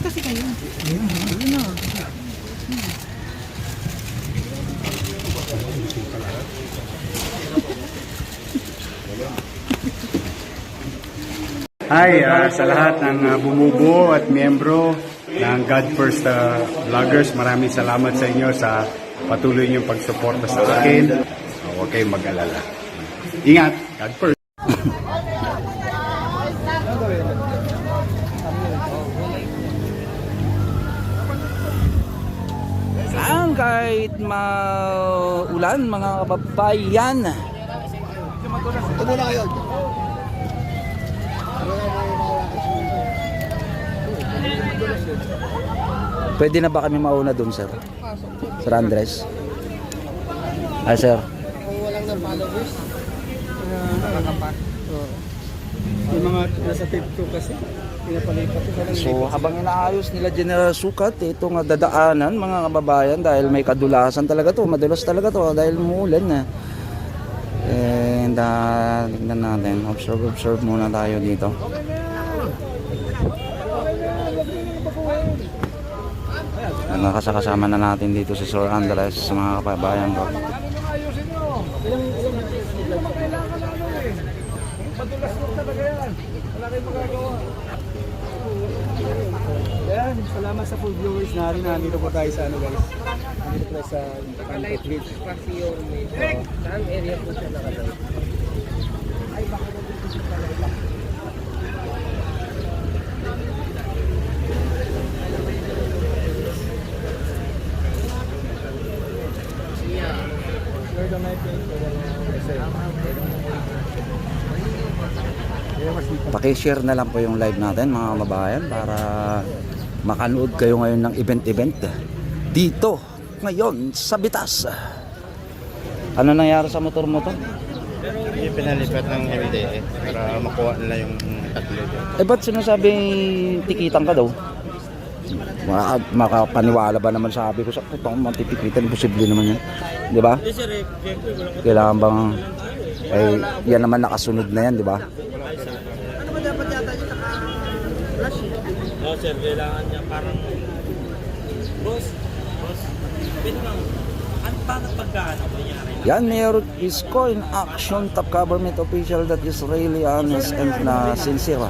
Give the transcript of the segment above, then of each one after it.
kasi kayo. Ayun na. Hi sa lahat ng bumubuo at miyembro ng God First Vloggers. Maraming salamat sa inyo sa patuloy niyong pagsuporta sa akin. Huwag kayong mag-alala. Ingat! God first! Ang kahit maulan mga kababayan. Ito muna kayo. Pwede na ba kami mauna doon, sir? Sir Andres? Ay, sir. Kung walang na-followers, nakakapa. Yung mga nasa tape 2 kasi, pinapalipat ko. So, habang inaayos nila General Sukat, itong dadaanan, mga kababayan, dahil may kadulasan talaga to, madulas talaga to, dahil muulan na. And, tignan natin, observe muna tayo dito. Nakasakasama na natin dito si Sir Andres sa mga kababayan ko. Yan, salamat sa full viewers natin. Nandito po tayo sa ano guys. Nandito po sa Palay Bridge. Saan area po siya nakatayo? Ay, baka Paki-share na lang po yung live natin mga kababayan para makanood kayo ngayon ng event dito ngayon sa Bitas. Ano nangyari sa motor mo to? Yung pinalipat ng MDE para makuha nila yung tatlo. Eh ba't sinasabing tikitan ka daw? Makapaniwala ba naman sabi ko sa putong matitikitan, posible naman yan, di ba? Kailangan bang yan naman nakasunod na yan, di ba? Ano ba dapat yata yung naka-flash? Oo sir, kailangan niya parang boss, pwede bang paano pagkaano nangyari? Yan, Mayor Isko in action, top government official that is really honest and sincere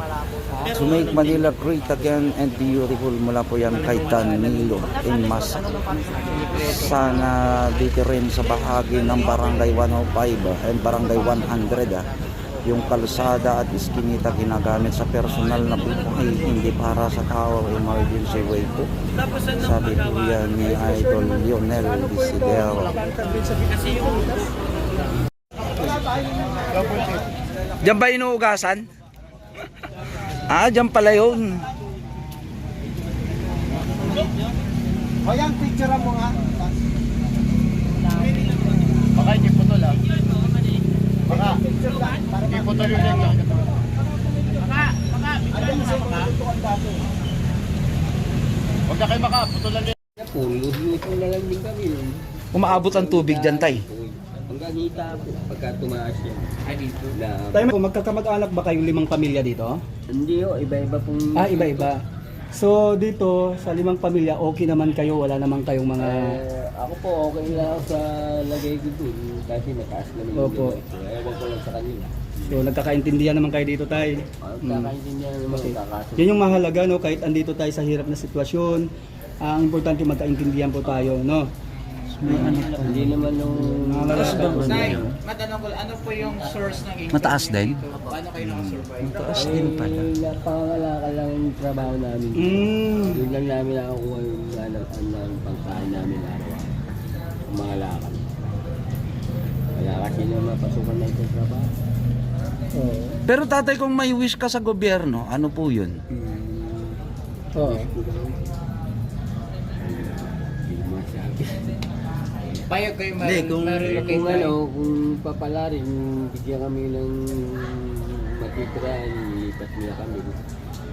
to make Manila great again and beautiful. Mula po yan kay Danilo in Masa. Sana dito rin sa bahagi ng Barangay 105 and Barangay 100 yung kalsada at iskinita ginagamit sa personal na buhay, hindi para sa tao, emergency way po. Sabi po yan ni Idol Lionel Isidero. Diyan ba inuugasan? Diyan pala yun. O yan, picture mo nga. Baka hindi putol lang. Baka hindi putol yun lang. Huwag na kayo baka, putol lang yun. Ito na lang din kami. Umaabot ang tubig dyan, tay. Hanggang hita po, pagka tumaas yan. Dito na. Tayo, magkakamag-anak ba kayong 5 pamilya dito? Hindi o, iba-iba pong... Iba-iba. So dito, sa 5 pamilya, okay naman kayo? Wala naman kayong mga... ako po, okay lang ako sa lagay ko dun. Kasi mataas naman yung Opo. limit. Ewan ko lang sa kanila. So nagkakaintindihan naman kayo dito tayo. Kakaintindihan naman Okay. kakaso. Yan yung mahalaga, no? Kahit andito tayo sa hirap na sitwasyon, ang importante magkaintindihan po tayo, no? Hindi naman nung... Matanong ko, ano po yung source ng income? Mataas din? Paano kayo nakasurvive? Mataas din pala. Napangalakal lang yung trabaho namin. Yun lang namin nakakuha yung pangkain namin araw. Ang mga lakal. Wala kasi na mapasukan na itong trabaho. Pero tatay, kung may wish ka sa gobyerno, ano po yun? Oo. Payag kayo Hindi, kung kung papalarin, bigyan kami ng matitirahan, lipat nila kami.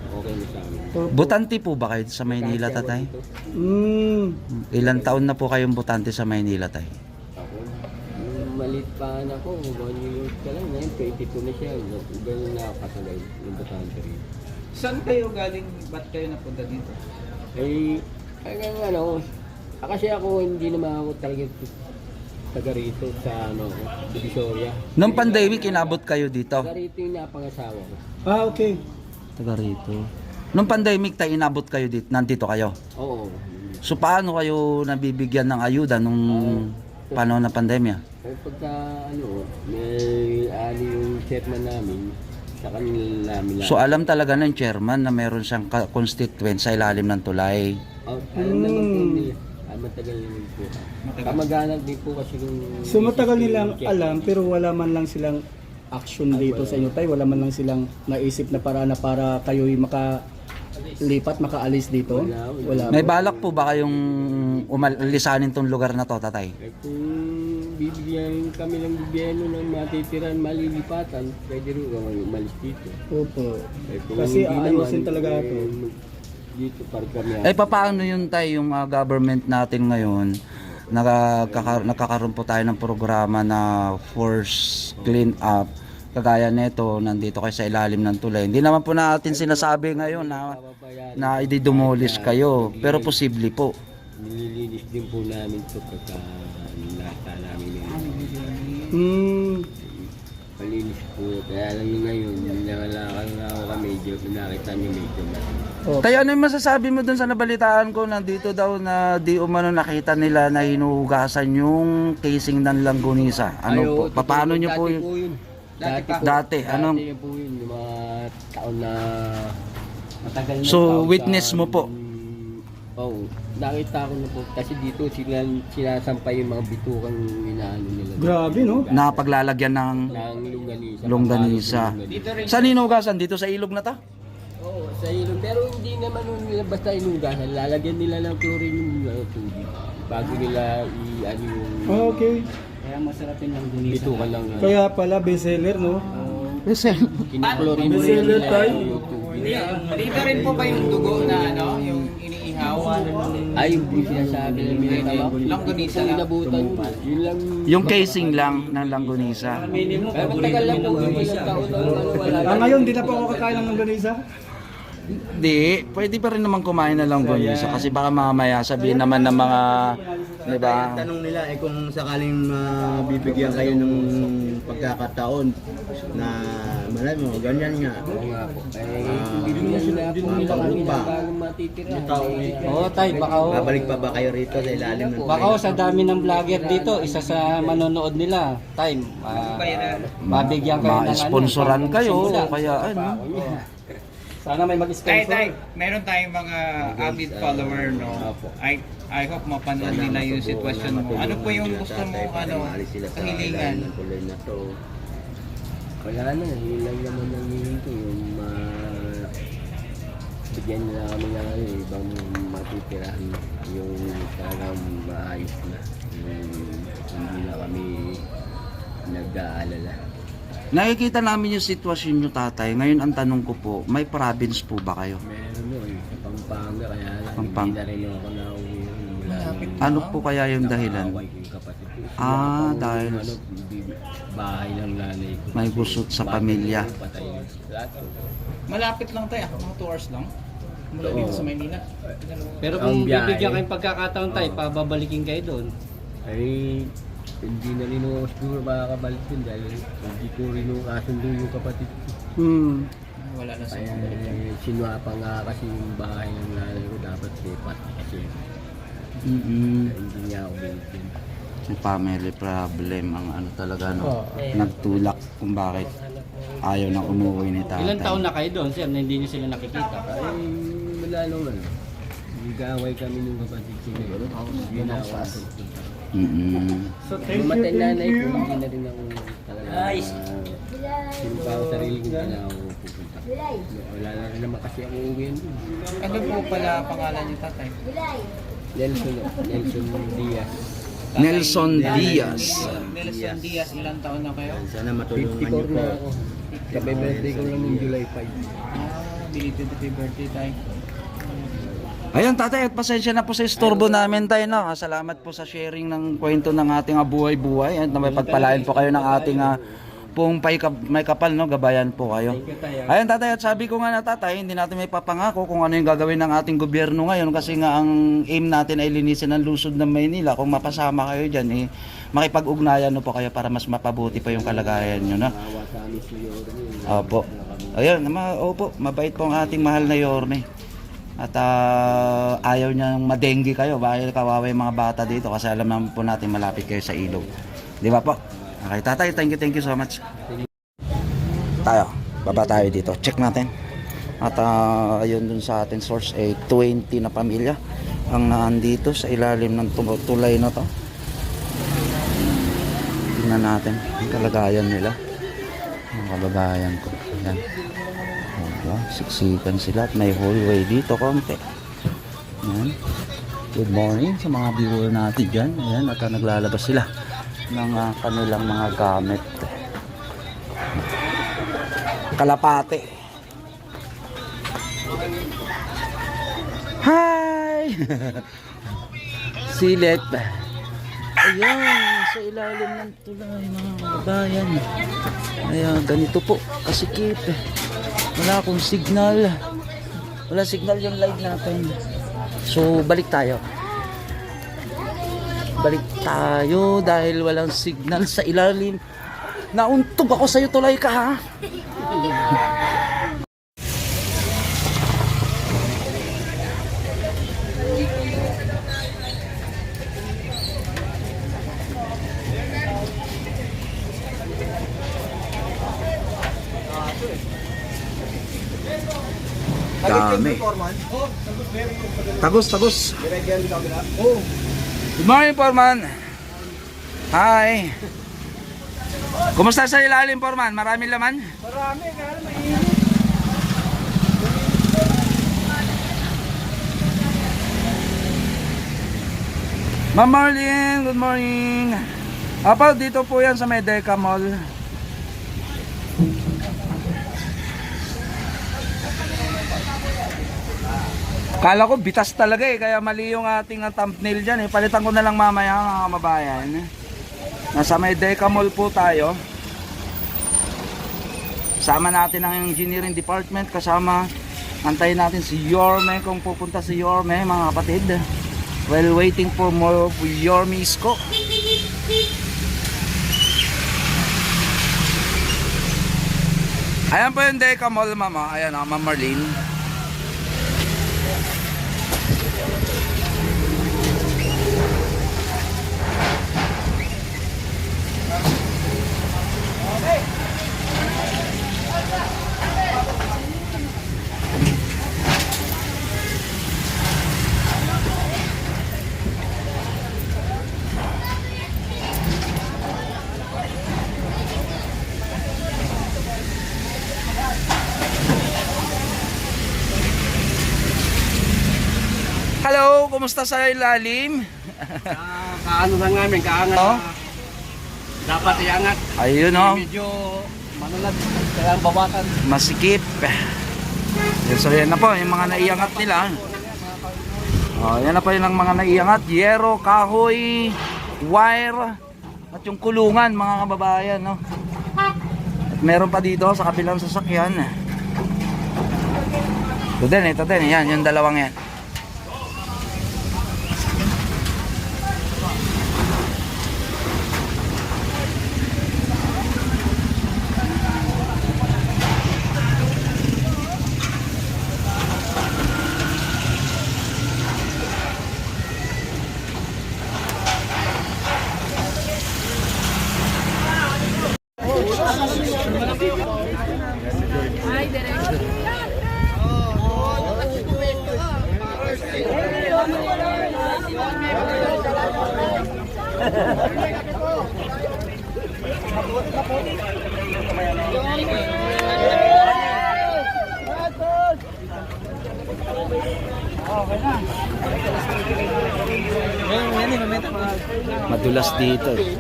Okay na sa amin. Butante po ba kayo sa Maynila, tatay? Ilan taon na po kayong butante sa Maynila, tay? Ako, nung maliit pa anak ko, 1 year old ka lang, ngayon 22 na siya. Ganun na ako kasalay yung butante rin. Saan kayo galing? Ba't kayo napunta dito? Eh, hanggang ano, kasi ako hindi naman ako talaga taga rito sa ano, Divisoria. Nung pandemic, inabot kayo dito? Taga rito yung napangasawa ko. Ah, okay. Taga rito. Nung pandemic tayo, inabot kayo dito, nandito kayo? Oo. So paano kayo nabibigyan ng ayuda nung panahon ng pandemya? Eh, pagka ano, may yung chairman namin, sa kanila namin lang. So alam talaga ng chairman na meron siyang constituent sa ilalim ng tulay. Alam naman po nila. Matagal naman po. Kamag-anak din po kasi yung... So matagal nilang alam pero wala man lang silang action dito sa inyo tayo, wala man lang silang naisip na paraan na para kayo'y makalipat, makaalis dito? Wala. May balak po ba kayong umalisanin tong lugar na to, tatay? Eh, kung bibigyan kami ng gobyerno ng matitiran malilipatan, pwede rin kami umalis dito. Opo. Eh, kung Kasi hindi aayusin naman, talaga ito. Dito para kami. Eh paano yun tayo yung government natin ngayon? Nakakaroon po tayo ng programa na force clean up. Kagaya nito, nandito kayo sa ilalim ng tulay. Hindi naman po natin sinasabi ngayon na i-demolish kayo. Pero posible po. Nililinis din po namin ito pagka nasa namin Hmm. malinis po. Kaya lang yung ngayon, nangalakal nga ako kami, medyo nakita niyo medyo Tayo, ano yung masasabi mo dun sa nabalitaan ko? Nandito daw na di umano nakita nila na hinuhugasan yung casing ng langgunisa. Ano po? Paano nyo po yun? Dati, anong? Dati po yun, yung mga taon na matagal na So, taon witness mo po? Oo, nakita ko na po. Kasi dito sinasampay yung mga bitukang inaano nila. Grabe no? Na paglalagyan ng Ng longganisa. longganisa. Saan hinuhugasan? Dito sa ilog na ta? Oo, sa ilong. Pero hindi naman nila basta inugasan. Lalagyan nila ng chlorine yung tubig. Bago nila i-ano yung Okay. Kaya masarap yung langgunisa. bitukan lang. Kaya pala bestseller no? Kina-chlorine mo Bestseller nila tayo. yung tubig. Dito rin po ba yung dugo na ano, yung iniihaw? Ay, yung sinasabi ng minatawa. Langgunisa Kung lang. inabutan mo, yun lang. Yung casing lang ng langgunisa. Pero matagal lang po yung ilang taon na wala. Ngayon di na po ako kakain ng longganisa. Hindi, pwede pa rin naman kumain na langgunisa kasi baka mamaya sabihin naman ng mga, di ba? Tanong nila kung sakaling bibigyan kayo ng pagkakataon na malay mo, ganyan nga. Oo nga po. Bibigyan sila po nila kami ng bagong matitira. Oo, tay, baka ho. Babalik pa ba kayo rito sa ilalim ng Baka ho, sa dami ng vlogger dito, isa sa manonood nila, time, mabigyan kayo ng Ma-sponsoran kayo, simula. kaya ano. Sana may mag-sponsor. Meron tayong mga avid follower, no? I hope mapanood nila yung sitwasyon mo. Ano po yung gusto mo, kahilingan? tuloy na to. Wala na, yun lang naman ang hihinto yung bigyan nila kami ng ibang matitirahan yung talagang maayos na. Hindi na kami nag-aalala. Nakikita namin yung sitwasyon nyo, tatay. Ngayon ang tanong ko po, may province po ba kayo? Meron no, sa Pampanga, kaya lang Pampanga. hindi na rin ako nauwi. Ano po kaya yung dahilan? Yung kapatid ko. Dahil Bahay ng nanay ko. may gusot sa pamilya. Patay yun. Lahat po. Malapit lang tayo, mga 2 hours lang. Mula dito sa Maynila. Pero Ang kung biyahe. bibigyan kayong pagkakataon tayo, pababalikin kayo doon. Ay, hindi na rin ako siguro makakabalik din dahil hindi ko rin ako kasundo yung kapatid ko. Wala na sa Kaya sinwapa nga kasi yung bahay ng nanay ko dapat lipat kasi hindi niya ako binigyan. May family problem ang ano talaga, no? Nagtulak kung bakit ayaw nang umuwi ni tatay. Ilang taon na kayo doon, sir, na hindi nyo sila nakikita? Ay, wala naman. Nag-aaway kami ng kapatid ko. Hindi na ako pupunta. So thank you, Mamatay thank nanay ko, you. hindi na rin ako talaga. Sinumpa ako sarili ko, hindi na ako pupunta. Wala na rin naman kasi ako uwi doon. Ano po pala pangalan niyo, tatay? Nelson Diaz. Nelson Diaz. Nelson Diaz, ilang taon na kayo? Sana matulungan 54 niyo po. na ako. Sabi birthday ko lang yung July 5. Belated happy birthday tayo. Ayun, tatay, at pasensya na po sa istorbo namin tayo, no? Salamat po sa sharing ng kwento ng ating buhay-buhay at na may pagpalain po kayo ng ating pong may kapal, no, gabayan po kayo. Ayun tatay, at sabi ko nga na tatay, hindi natin may papangako kung ano yung gagawin ng ating gobyerno ngayon kasi nga ang aim natin ay linisin ang lungsod ng Maynila. Kung mapasama kayo dyan, makipag-ugnayan no po kayo para mas mapabuti pa yung kalagayan nyo, no? Opo. Ayun, opo, mabait po ang ating mahal na Yorme. At ayaw niyang madenggi kayo, bakit kawawa yung mga bata dito kasi alam naman po natin malapit kayo sa ilog. Di ba po? Okay, tatay, thank you so much. Tayo, baba tayo dito. Check natin. At ayun dun sa ating source ay 20 na pamilya ang naandito sa ilalim ng tulay na to. Tingnan natin ang kalagayan nila. Mga kababayan ko. Ayan. Siksikan sila at may hallway dito konti. Ayan. Good morning sa mga viewer natin dyan. Ayan, at naglalabas sila ng kanilang mga gamit. Kalapate. Hi! Silet. Ayan, sa ilalim ng tulay mga kababayan. Ayan, ganito po kasikip. Wala akong signal. Wala signal yung live natin. So, balik tayo. Balik tayo dahil walang signal sa ilalim. Nauntog ako sa'yo, tulay ka ha. Dami. Tagus. Good morning, Foreman. Hi. Kumusta sa ilalim, Foreman? Maraming laman? Marami, kaya Ma'am Marlene, good morning. Apo, dito po yan sa Medeca Mall. Kala ko bitas talaga kaya mali yung ating thumbnail dyan Palitan ko na lang mamaya mga kababayan. Nasa Medeca Mall po tayo. Sama natin ang engineering department, kasama antayin natin si Yorme kung pupunta si Yorme mga kapatid. While waiting for more Yorme Isko. Ayan po yung Deca Mall, mama. Ayan Ma'am Marlene. Hello, kumusta sa ilalim? Kaano lang namin, kaangat. Oh? Dapat iangat. Ayun oh. Medyo manulag, kaya bawakan. Masikip. So yan na po, yung mga naiangat nila. Oh, yan na po yung mga naiangat. Yero, kahoy, wire, at yung kulungan mga kababayan. No? At meron pa dito sa kabilang sasakyan. Ito din, yan, yung dalawang yan. Madulas dito eh.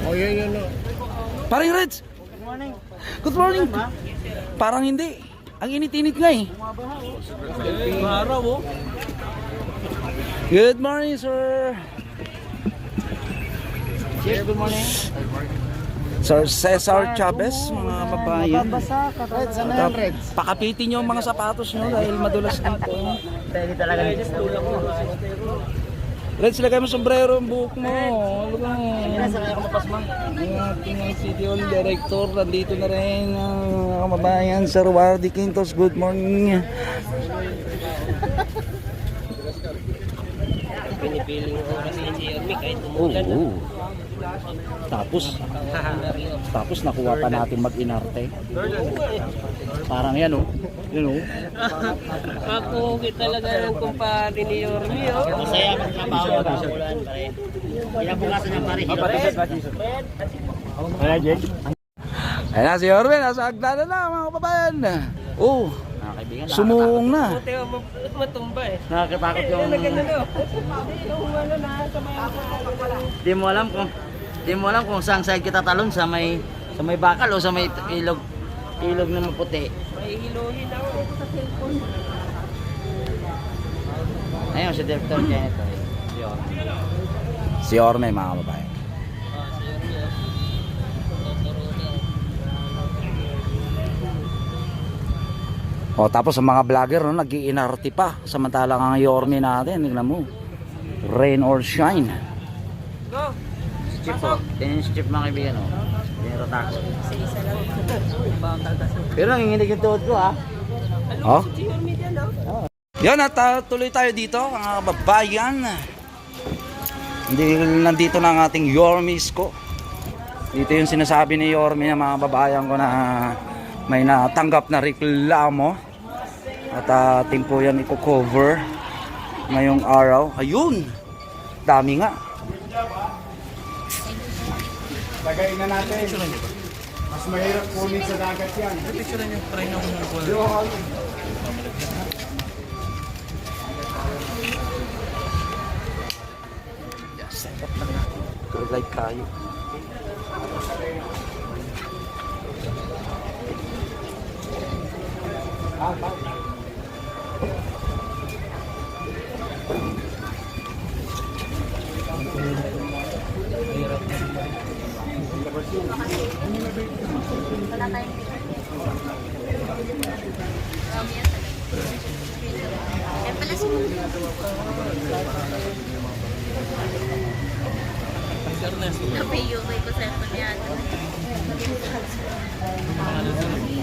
Oh, yun. Paring Reds! Good morning! Parang hindi. Ang init-init nga eh. Araw oh. Good morning, sir. Yes, good morning. Sir Cesar Chavez, mga babayan. Reds, ano yan, Reds? Pakapitin nyo ang mga sapatos nyo dahil madulas dito. Pwede talaga nito. Reds, lagay mo sombrero ang buhok mo. Lagay mo. Sakay ako mapasma. Ang ating City Hall Director, nandito na rin ang mga kababayan, Sir Wardy Quintos. Good morning. Pinipiling oras ni Jeremy kahit Oo. umulan. Tapos nakuha pa natin mag-inarte. Parang yan oh. Yun oh. Makuhugit talaga ng kumpare ni Yormi oh. Masaya magtrabaho ng ulan pa rin. Pinabukasan ng pare. Ayan na si Orwin, nasa hagdanan na mga kababayan. Oh, sumuong na. Buti ako matumba eh. Nakakatakot yung... Di mo alam kung saan side kita talon, sa may bakal o sa may ilog na maputi. May hiluhin ako sa cellphone. Ayun, si Director niya ito. Yun. Si Orme mga kababayan. O tapos ang mga vlogger no, nag-iinarte pa. Samantalang ang Yorme natin, tingnan mo. Rain or shine. Go! Chip po. Yan yung chip mga kaibigan o. Dinero taxi. Isa lang. Pero nanginginig yung tuhod ko ha. Oh? Si Yormi dyan oh. Yan at tuloy tayo dito mga kababayan. Nandito na ang ating Yormis ko. Dito yung sinasabi ni Yormi na mga kababayan ko na may natanggap na reklamo. At ating po yan i-cover ngayong araw. Ayun! Dami nga. Lagay na natin. Mas mahirap kunin sa dagat yan. Picture niyo try ng Like tayo. Napiyukay ko sa ito niyan.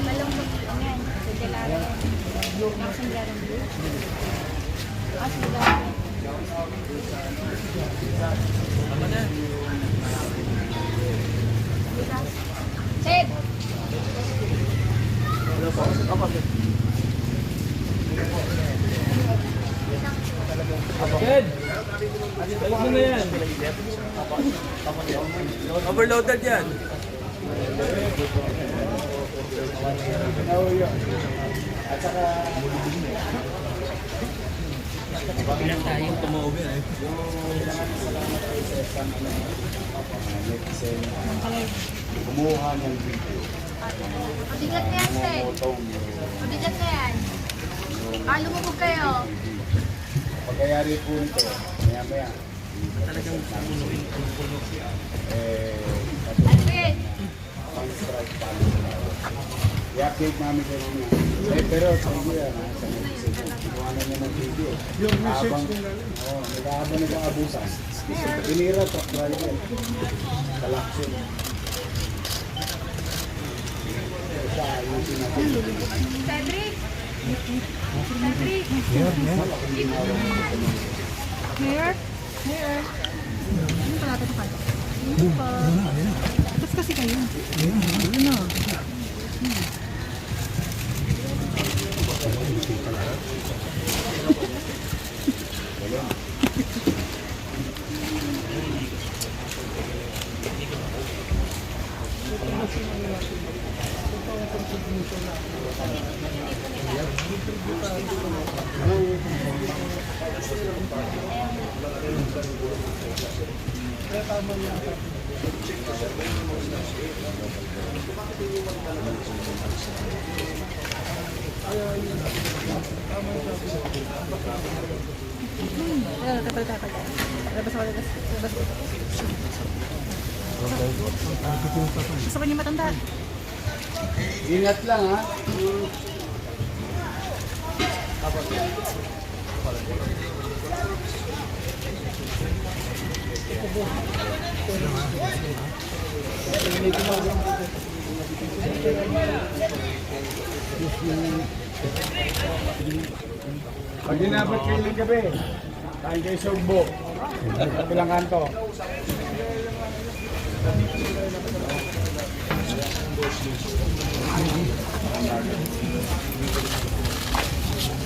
Malungkot lang yan. Sa gelado. Ang sombrero blue. Ah, sombrero. Save! Ano na yan? Overloaded yan. Ilan tayong tumawag eh. Kumuha ng video. Mabigat na yan, Sir. Mabigat na yan. Lumubog kayo. Pagkayari po nito, maya-maya. Talagang punuin ang puno. Alfred! Pang-strike pa. I-update namin kayo muna. Pero sa inyo yan, sa message, kinuha na niya ng video. Yung message nila. Oo, nag-aabang nag-aabusan. Pinira, truck driver. Kalaksin. Cedric! Cedric! Mayor? Mayor? Ano pala ito pa? Ano pa? Tapos kasi kayo. Ano na? Gusto ko niyo matanda. Ingat lang ha. Pag inabot kayo ng gabi, kain kayo sa ugbo. Kabilang kanto.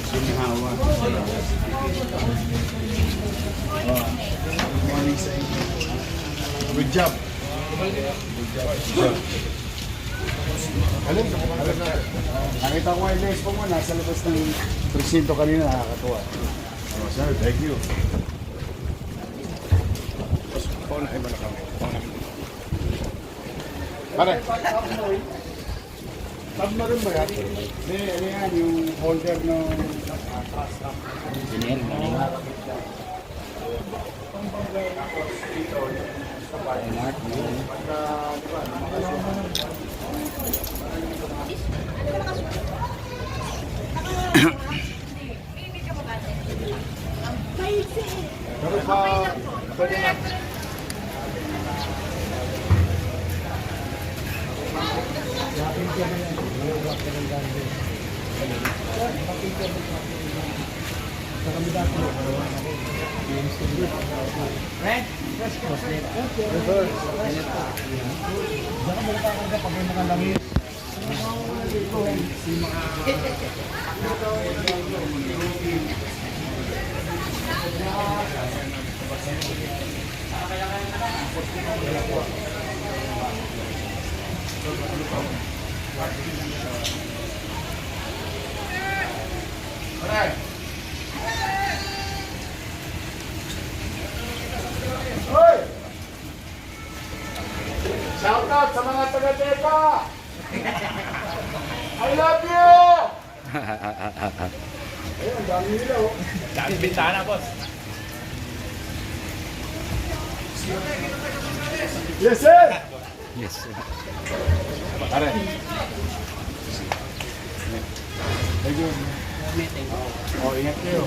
Sinhawa. Morning sa inyo. Good job. Alam na. Nakita ko yung lespo mo, nasa labas ng presinto kanina, nakakatuwa. Oh, sir, thank you. Paunahin mo na kami. Pare. Submarine ba yan? Hindi, ano yan, yung holder ng Sinihan, kanina. pero pa, pwede na. Hoy! Shout out sa mga taga-Tepa! I love you! Ayun, dami nila oh. Dami bintana, boss. Yes, sir! Yes, sir. Pare. Thank you. Oh, ingat kayo.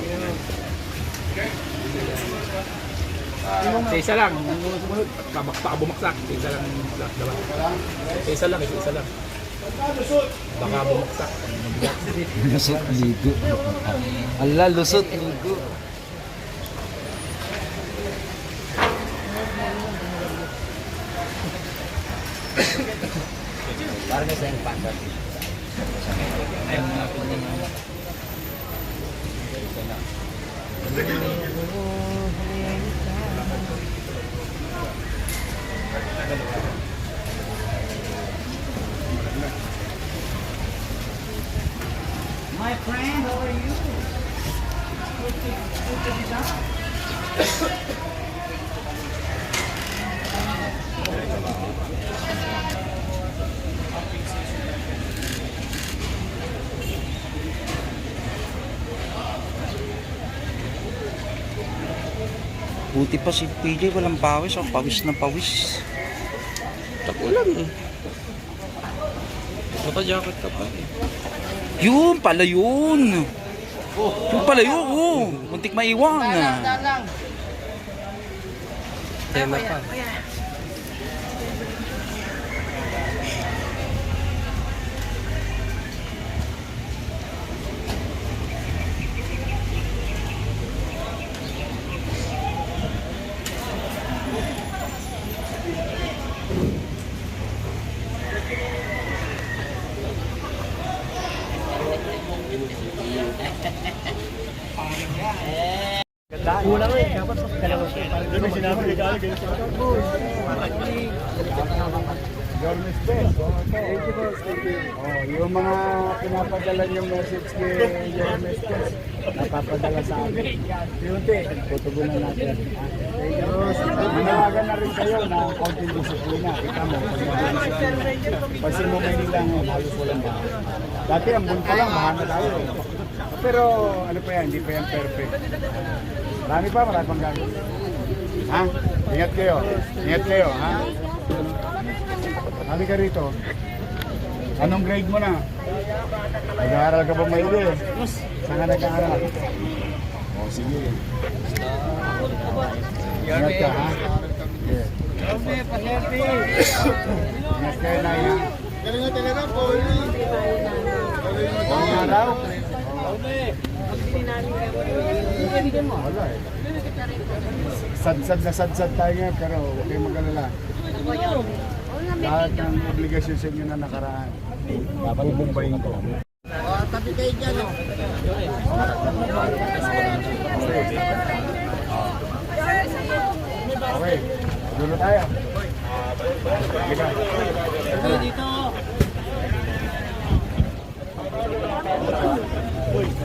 Sa isa lang, sumunod. Baka bumaksak. Sa isa lang. Sa isa lang, isa lang. Baka bumaksak. Lusot ligo. Ala, lusot ligo. Parang may sayang pantat. My friend, how are you? Buti pa si PJ walang pawis, oh, pawis na pawis. Takulan eh. Naka-jacket ka pa eh. Yun pala yun. Yun pala yun, oh. Muntik maiwan. Tema pa. Kulang eh. Dapat sa dalawa siya. Doon may sinabi, nag-aalag ganyan siya. Government best. Thank you, boss. Thank you. Oh, yung mga pinapadala niyong message kay Government best. napapadala sa akin. Yunti, tutugunan natin. Manawagan na rin kayo na kaunting disiplina. Kita mo, pansin mo Maynila ngayon, halos walang baha. Dati ang buwan pa lang, baha na tayo. Pero ano pa yan, hindi pa yan perfect. Marami pang gagawin. Ha? Ingat kayo, ha? Hali ka rito. Anong grade mo na? Nag-aaral ka ba maili? Saan ka nag-aaral? O, sige. Ingat ka, ha? Ingat kayo na yan. Galing nga talaga, Pauli. Buong araw? Wala eh. Sadsad tayo ngayon, pero huwag kayong mag-alala. Lahat ng obligasyon sa inyo na nakaraan, bubumbayin ko. Tabi kayo dyan, oh. Okay, dulo tayo. Halika. Dito.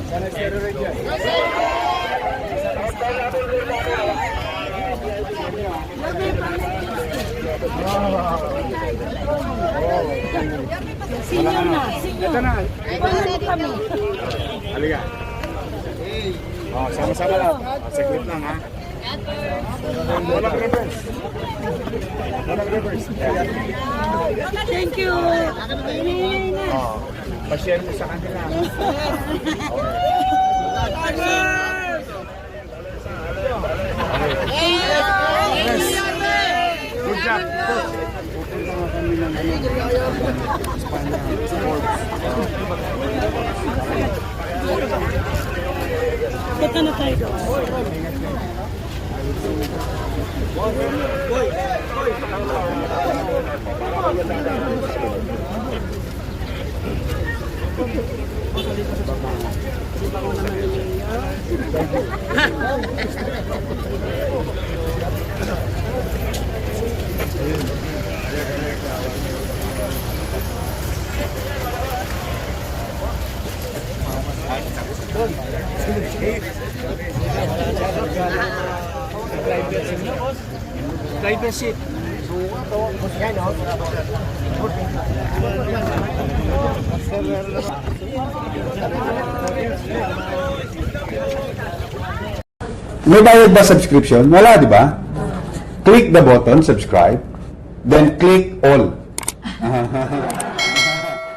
Sana steroid dyan. Senior na. Ito na. Wala na kami. Halika. Sama-sama lang. Saglit lang, ha? Walang reverse. Thank you. Pa-share mo sa kanila. Good job. Pupunta nga kami ng Espanya Sports. Punta na tayo doon. Driver seat. Yan, oh. May bayad ba subscription? Wala, di ba? Click the button, subscribe, then click all.